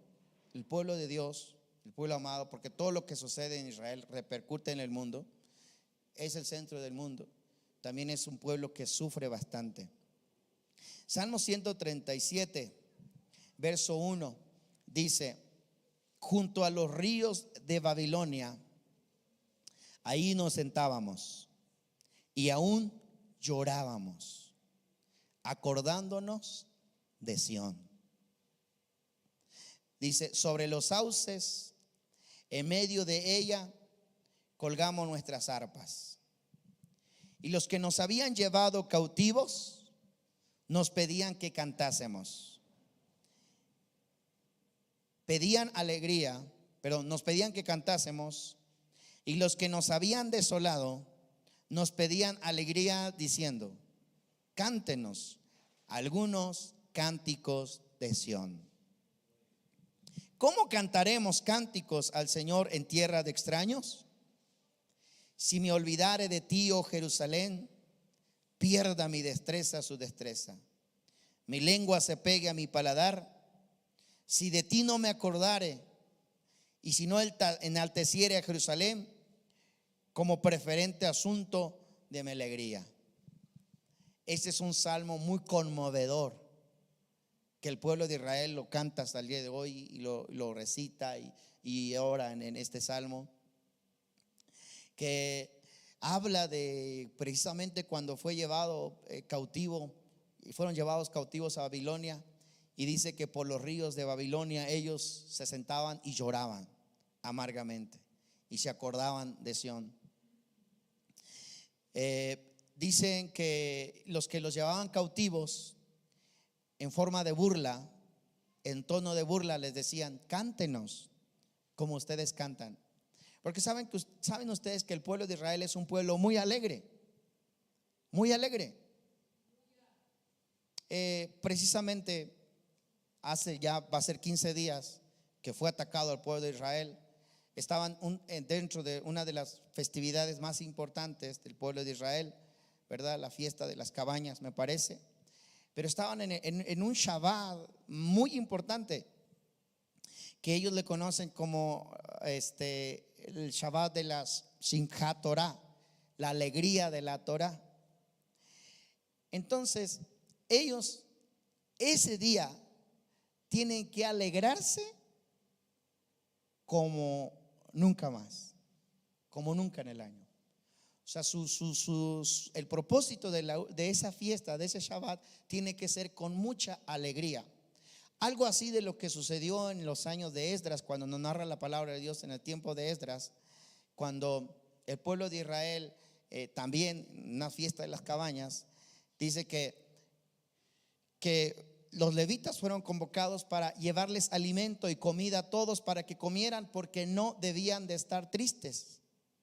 el pueblo de Dios, el pueblo amado, porque todo lo que sucede en Israel repercute en el mundo, es el centro del mundo, también es un pueblo que sufre bastante. Salmo 137, verso 1, dice: junto a los ríos de Babilonia, ahí nos sentábamos y aún llorábamos, acordándonos de Sión. Dice: sobre los sauces, en medio de ella, colgamos nuestras arpas. Y los que nos habían llevado cautivos nos pedían que cantásemos. Nos pedían que cantásemos. Y los que nos habían desolado nos pedían alegría, diciendo: cántenos algunos cánticos de Sión. ¿Cómo cantaremos cánticos al Señor en tierra de extraños? Si me olvidare de ti, oh Jerusalén, pierda mi destreza su destreza. Mi lengua se pegue a mi paladar. Si de ti no me acordare, y si no enalteciere a Jerusalén como preferente asunto de mi alegría. Este es un salmo muy conmovedor, que el pueblo de Israel lo canta hasta el día de hoy, y lo recita y ora en este salmo, que habla de precisamente cuando fue llevado cautivo, y fueron llevados cautivos a Babilonia. Y dice que por los ríos de Babilonia ellos se sentaban y lloraban amargamente y se acordaban de Sión. Dicen que los llevaban cautivos, en forma de burla, en tono de burla, les decían: cántenos como ustedes cantan. Porque saben ustedes que el pueblo de Israel es un pueblo muy alegre, muy alegre. Precisamente hace ya va a ser 15 días que fue atacado el pueblo de Israel. Estaban dentro de una de las festividades más importantes del pueblo de Israel, ¿verdad? La fiesta de las cabañas, me parece. pero estaban en un Shabbat muy importante, que ellos le conocen como el Shabbat de las Simchat Torah, la alegría de la Torah. Entonces, ellos ese día tienen que alegrarse como nunca más, como nunca en el año. O sea, el propósito de esa fiesta, de ese Shabbat, tiene que ser con mucha alegría. Algo así de lo que sucedió en los años de Esdras, cuando nos narra la palabra de Dios en el tiempo de Esdras, cuando el pueblo de Israel, también una fiesta de las cabañas, dice que los levitas fueron convocados para llevarles alimento y comida a todos para que comieran, porque no debían de estar tristes.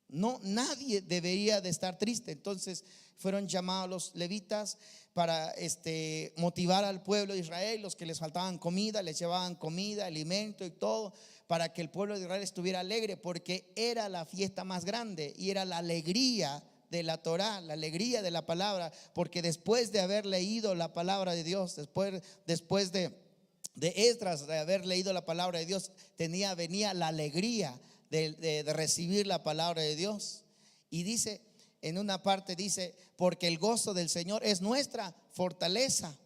No, nadie debería de estar triste. Entonces fueron llamados los levitas para motivar al pueblo de Israel. Los que les faltaban comida, les llevaban comida, alimento y todo, para que el pueblo de Israel estuviera alegre, porque era la fiesta más grande y era la alegría de la Torah, la alegría de la palabra. Porque después de haber leído la palabra de Dios, después de Esdras, de haber leído la palabra de Dios, venía la alegría de recibir la palabra de Dios. Y dice, en una parte dice, porque el gozo del Señor es nuestra fortaleza.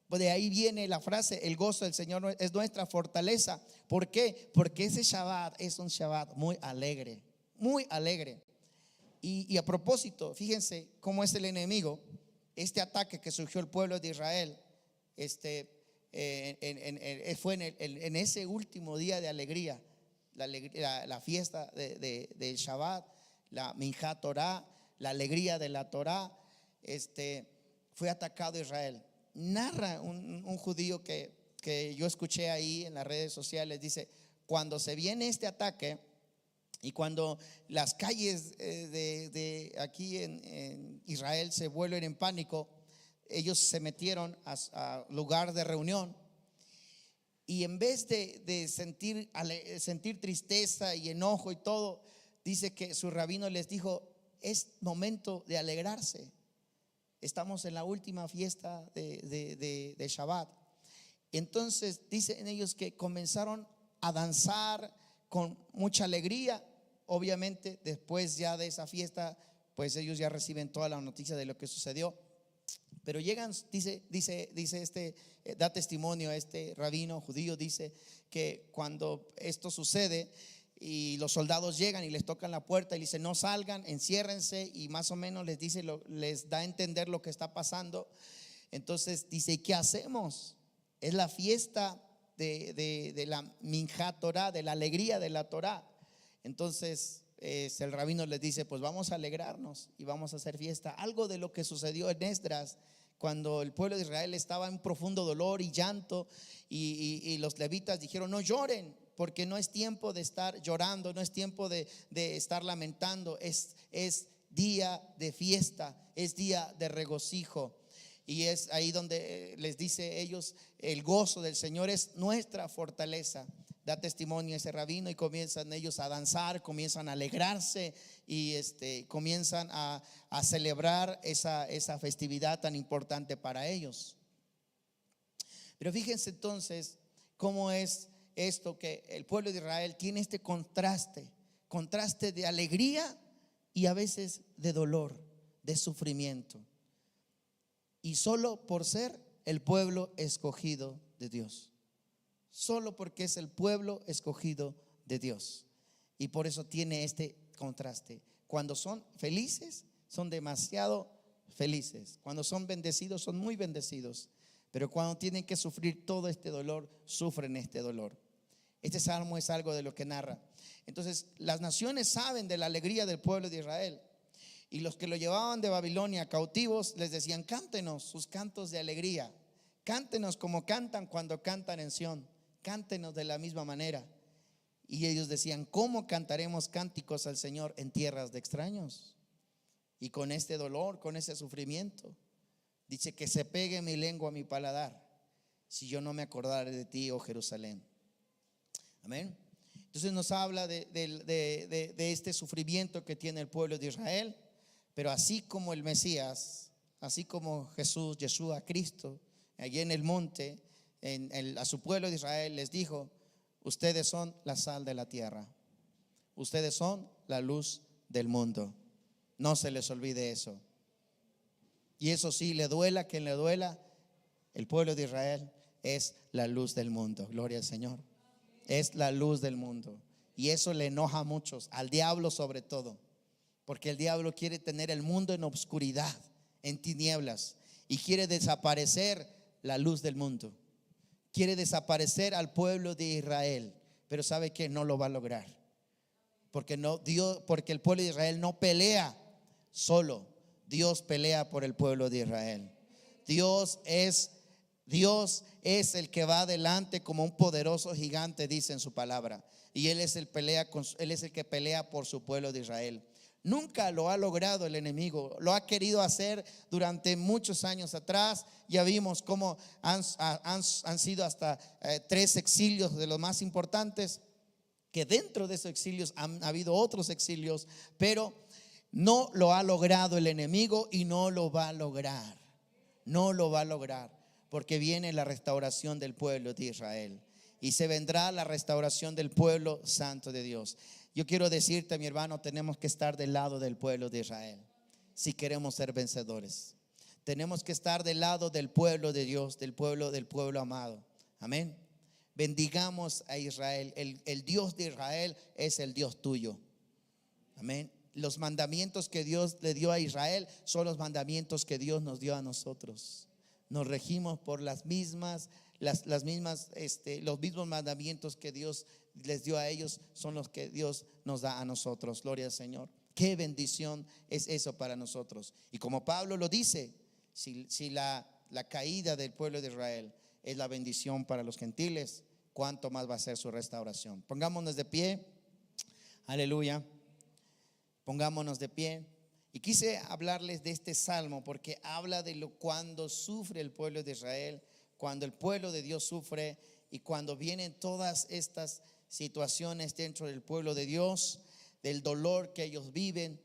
Pues de ahí viene la frase, el gozo del Señor es nuestra fortaleza. ¿Por qué? Porque ese Shabbat es un Shabbat muy alegre, muy alegre. Y a propósito, fíjense cómo es el enemigo. Este ataque que surgió el pueblo de Israel, fue en ese último día de alegría, la fiesta del Shabbat, la Minjat Torah, la alegría de la Torah. Fue atacado Israel. Narra un judío que yo escuché ahí en las redes sociales, dice: cuando se viene este ataque y cuando las calles de aquí en Israel se vuelven en pánico, ellos se metieron a lugar de reunión. Y en vez de sentir tristeza y enojo y todo, dice que su rabino les dijo: es momento de alegrarse. Estamos en la última fiesta de Shabbat. Entonces dicen ellos que comenzaron a danzar con mucha alegría. Obviamente después ya de esa fiesta, pues ellos ya reciben toda la noticia de lo que sucedió. Pero llegan, da testimonio este rabino judío, dice que cuando esto sucede y los soldados llegan y les tocan la puerta y le dicen: no salgan, enciérrense, y más o menos les dice, les da a entender lo que está pasando. Entonces dice: ¿y qué hacemos? Es la fiesta de la Minjat Torah, de la alegría de la Torah. Entonces el rabino les dice: pues vamos a alegrarnos y vamos a hacer fiesta. Algo de lo que sucedió en Esdras, cuando el pueblo de Israel estaba en profundo dolor y llanto, y los levitas dijeron: no lloren, porque no es tiempo de estar llorando, no es tiempo de estar lamentando, es día de fiesta, es día de regocijo. Y es ahí donde les dice ellos: el gozo del Señor es nuestra fortaleza. Da testimonio ese rabino y comienzan ellos a danzar, comienzan a alegrarse y comienzan a celebrar esa festividad tan importante para ellos. Pero fíjense entonces cómo es esto, que el pueblo de Israel tiene este contraste de alegría y a veces de dolor, de sufrimiento, y solo por ser el pueblo escogido de Dios, solo porque es el pueblo escogido de Dios. Y por eso tiene este contraste. Cuando son felices, son demasiado felices. Cuando son bendecidos, son muy bendecidos. Pero cuando tienen que sufrir todo este dolor, sufren este dolor. Este salmo es algo de lo que narra. Entonces, las naciones saben de la alegría del pueblo de Israel. Y los que lo llevaban de Babilonia cautivos les decían: cántenos sus cantos de alegría. Cántenos como cantan cuando cantan en Sión. Cántenos de la misma manera. Y ellos decían: ¿cómo cantaremos cánticos al Señor en tierras de extraños? Y con este dolor, con ese sufrimiento, dice: que se pegue mi lengua a mi paladar, si yo no me acordare de ti, oh Jerusalén. Amén. Entonces nos habla de este sufrimiento que tiene el pueblo de Israel. Pero así como el Mesías, así como Jesús, Yeshua, Cristo, allí en el monte, a su pueblo de Israel, les dijo: ustedes son la sal de la tierra, ustedes son la luz del mundo. No se les olvide eso. Y eso sí, le duela a quien le duela, el pueblo de Israel es la luz del mundo. Gloria al Señor. Es la luz del mundo. Y eso le enoja a muchos, al diablo sobre todo, porque el diablo quiere tener el mundo en obscuridad, en tinieblas, y quiere desaparecer la luz del mundo. Quiere desaparecer al pueblo de Israel. Pero ¿sabe qué? No lo va a lograr. Porque el pueblo de Israel no pelea solo. Dios pelea por el pueblo de Israel. Dios es el que va adelante como un poderoso gigante, dice en su palabra. Y Él es el que pelea por su pueblo de Israel. Nunca lo ha logrado el enemigo. Lo ha querido hacer durante muchos años atrás. Ya vimos cómo han sido hasta 3 exilios de los más importantes, que dentro de esos exilios han habido otros exilios, pero no lo ha logrado el enemigo y no lo va a lograr. No lo va a lograr, porque viene la restauración del pueblo de Israel y se vendrá la restauración del pueblo santo de Dios. Yo quiero decirte, mi hermano, tenemos que estar del lado del pueblo de Israel si queremos ser vencedores. Tenemos que estar del lado del pueblo de Dios, del pueblo amado. Amén. Bendigamos a Israel. El Dios de Israel es el Dios tuyo. Amén. Los mandamientos que Dios le dio a Israel son los mandamientos que Dios nos dio a nosotros. Nos regimos por los mismos mandamientos que Dios les dio a ellos, son los que Dios nos da a nosotros. Gloria al Señor. Qué bendición es eso para nosotros. Y como Pablo lo dice, si la caída del pueblo de Israel es la bendición para los gentiles, cuánto más va a ser su restauración. Pongámonos de pie. Aleluya. Pongámonos de pie. Y quise hablarles de este salmo porque habla de cuando sufre el pueblo de Israel, cuando el pueblo de Dios sufre y cuando vienen todas estas situaciones dentro del pueblo de Dios, del dolor que ellos viven.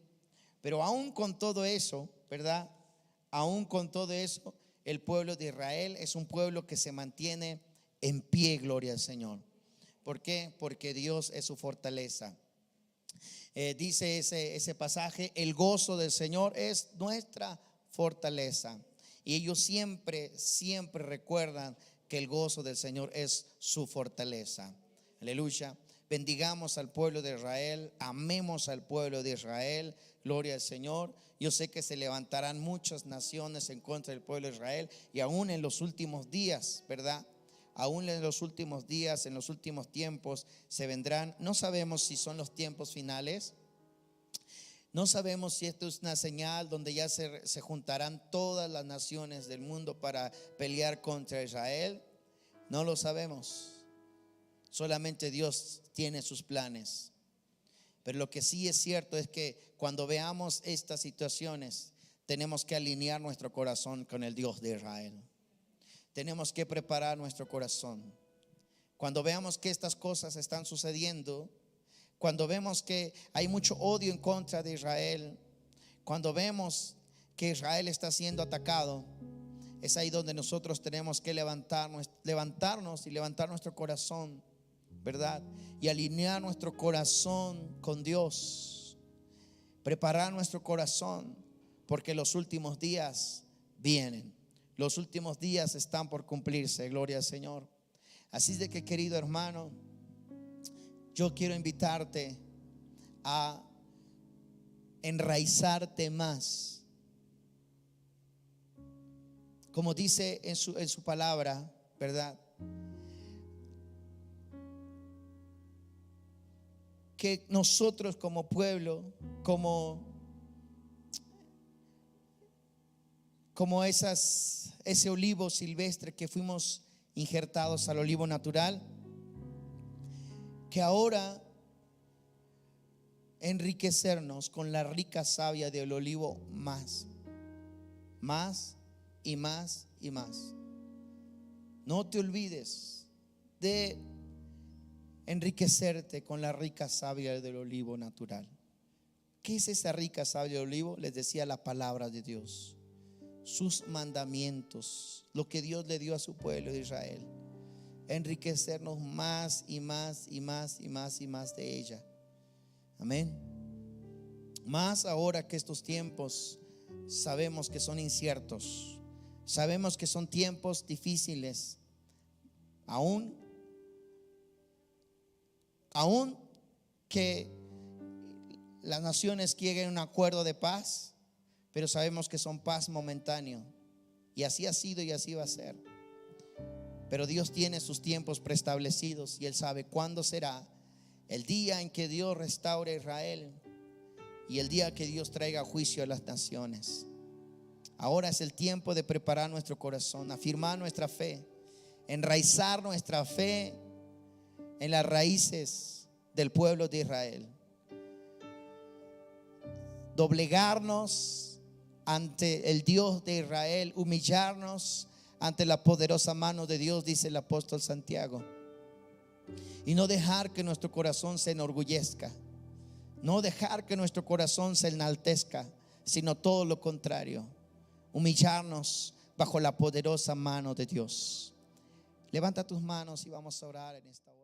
Pero aún con todo eso, ¿verdad? Aún con todo eso, el pueblo de Israel es un pueblo que se mantiene en pie, gloria al Señor. ¿Por qué? Porque Dios es su fortaleza. Dice ese pasaje: el gozo del Señor es nuestra fortaleza. Y ellos siempre recuerdan que el gozo del Señor es su fortaleza. Aleluya. Bendigamos al pueblo de Israel, amemos al pueblo de Israel, gloria al Señor. Yo sé que se levantarán muchas naciones en contra del pueblo de Israel, y aún en los últimos días, ¿verdad? Aún en los últimos días, en los últimos tiempos se vendrán. No sabemos si son los tiempos finales. No sabemos si esto es una señal donde ya se juntarán todas las naciones del mundo para pelear contra Israel. No lo sabemos. Solamente Dios tiene sus planes. Pero lo que sí es cierto es que cuando veamos estas situaciones, tenemos que alinear nuestro corazón con el Dios de Israel. Tenemos que preparar nuestro corazón. Cuando veamos que estas cosas están sucediendo, cuando vemos que hay mucho odio en contra de Israel, cuando vemos que Israel está siendo atacado, es ahí donde nosotros tenemos que levantarnos y levantar nuestro corazón, ¿verdad? Y alinear nuestro corazón con Dios. Preparar nuestro corazón, porque los últimos días vienen. Los últimos días están por cumplirse, gloria al Señor. Así de que, querido hermano, yo quiero invitarte a enraizarte más. Como dice en su palabra, ¿verdad? Que nosotros como pueblo, como ese olivo silvestre que fuimos injertados al olivo natural, que ahora enriquecernos con la rica savia del olivo más y más y más. No te olvides de enriquecerte con la rica savia del olivo natural. ¿Qué es esa rica savia del olivo? Les decía, la palabra de Dios. sus mandamientos, lo que Dios le dio a su pueblo de Israel. Enriquecernos más y más y más y más y más de ella. Amén. Más ahora que estos tiempos sabemos que son inciertos, sabemos que son tiempos difíciles, aún que las naciones quieren un acuerdo de paz, pero sabemos que son paz momentáneo, y así ha sido y así va a ser. Pero Dios tiene sus tiempos preestablecidos y Él sabe cuándo será el día en que Dios restaure a Israel y el día que Dios traiga juicio a las naciones. Ahora es el tiempo de preparar nuestro corazón, afirmar nuestra fe, enraizar nuestra fe en las raíces del pueblo de Israel, doblegarnos ante el Dios de Israel, humillarnos ante la poderosa mano de Dios, dice el apóstol Santiago, y no dejar que nuestro corazón se enorgullezca, no dejar que nuestro corazón se enaltezca, sino todo lo contrario, humillarnos bajo la poderosa mano de Dios. Levanta tus manos y vamos a orar en esta hora.